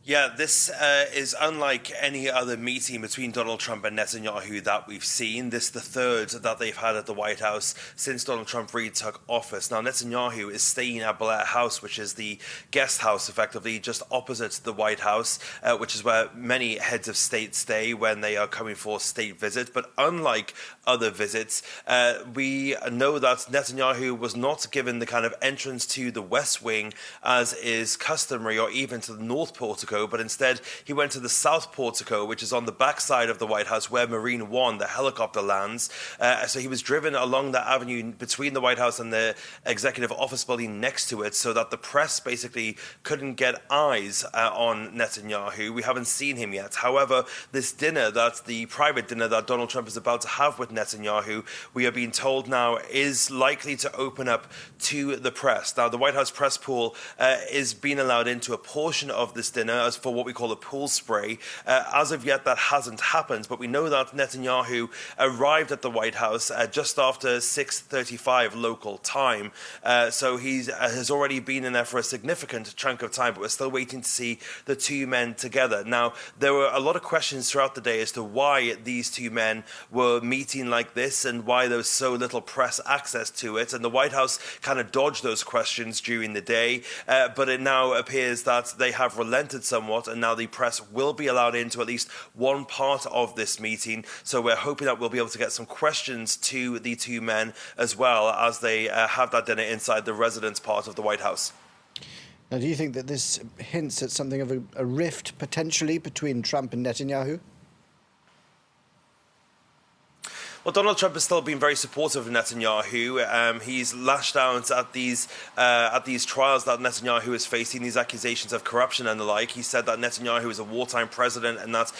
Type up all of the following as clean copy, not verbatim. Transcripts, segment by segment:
Yeah, this is unlike any other meeting between Donald Trump and Netanyahu that we've seen. This is the third that they've had at the White House since Donald Trump really took office. Now, Netanyahu is staying at Blair House, which is the guest house, effectively, just opposite the White House, which is where many heads of state stay when they are coming for state visits. But unlike other visits, we know that Netanyahu was not given the kind of entrance to the West Wing as is customary, or even to the North Portico, but instead he went to the South Portico, which is on the backside of the White House where Marine One, the helicopter, lands. So he was driven along that avenue between the White House and the executive office building next to it, so that the press basically couldn't get eyes on Netanyahu. We haven't seen him yet. However, this dinner, that's the private dinner that Donald Trump is about to have with Netanyahu, we are being told now is likely to open up to the press. Now, the White House press pool is being allowed into a portion of this dinner as for what we call a pool spray. As of yet, that hasn't happened, but we know that Netanyahu arrived at the White House just after 6:35 local time. So he has already been in there for a significant chunk of time, but we're still waiting to see the two men together. Now, there were a lot of questions throughout the day as to why these two men were meeting like this and why there was so little press access to it. And the White House kind of dodged those questions during the day, but it now appears that they have relented somewhat, and now the press will be allowed into at least one part of this meeting. So we're hoping that we'll be able to get some questions to the two men as well as they have that dinner inside the residence part of the White House. Now, do you think that this hints at something of a rift potentially between Trump and Netanyahu? Well, Donald Trump has still been very supportive of Netanyahu. He's lashed out at these trials that Netanyahu is facing, these accusations of corruption and the like. He said that Netanyahu is a wartime president and that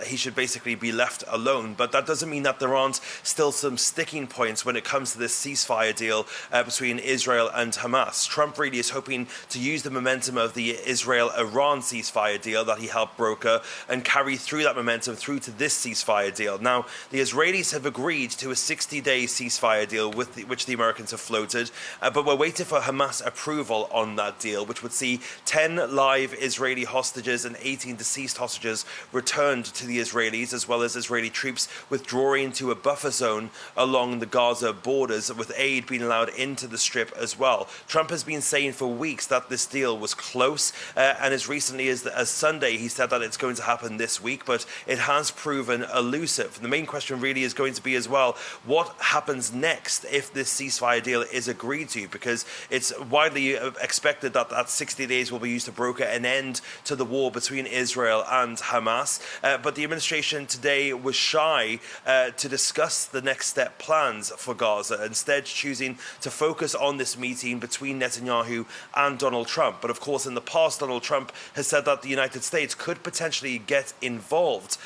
he should basically be left alone. But that doesn't mean that there aren't still some sticking points when it comes to this ceasefire deal between Israel and Hamas. Trump really is hoping to use the momentum of the Israel-Iran ceasefire deal that he helped broker and carry through that momentum through to this ceasefire deal. Now, the Israelis have agreed to a 60-day ceasefire deal which the Americans have floated, but we're waiting for Hamas approval on that deal, which would see 10 live Israeli hostages and 18 deceased hostages returned to the Israelis, as well as Israeli troops withdrawing to a buffer zone along the Gaza borders, with aid being allowed into the Strip as well. Trump has been saying for weeks that this deal was close, and as recently as Sunday, he said that it's going to happen this week, but it has proven elusive. The main question really is going to be as well, what happens next if this ceasefire deal is agreed to? Because it's widely expected that 60 days will be used to broker an end to the war between Israel and Hamas. But the administration today was shy to discuss the next step plans for Gaza, instead choosing to focus on this meeting between Netanyahu and Donald Trump. But of course, in the past, Donald Trump has said that the United States could potentially get involved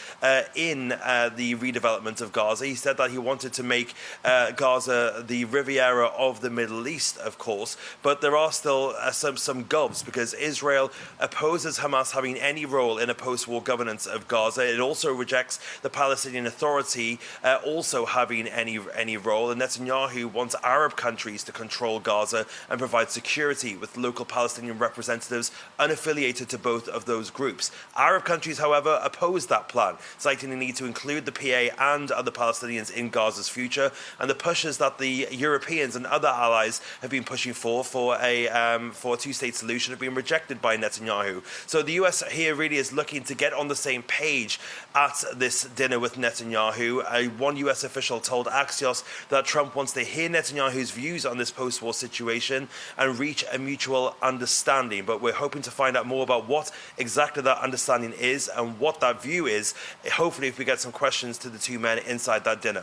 in the redevelopment of Gaza. He said that he wanted to make Gaza the Riviera of the Middle East, of course, but there are still some gulfs, because Israel opposes Hamas having any role in a post-war governance of Gaza. It also rejects the Palestinian Authority also having any role, and Netanyahu wants Arab countries to control Gaza and provide security with local Palestinian representatives unaffiliated to both of those groups. Arab countries, however, oppose that plan, citing the need to include the PA and other Palestinians in Gaza's future, and the pushes that the Europeans and other allies have been pushing for a two-state solution have been rejected by Netanyahu. So the US here really is looking to get on the same page at this dinner with Netanyahu. One US official told Axios that Trump wants to hear Netanyahu's views on this post-war situation and reach a mutual understanding. But we're hoping to find out more about what exactly that understanding is and what that view is, hopefully if we get some questions to the two men inside that dinner.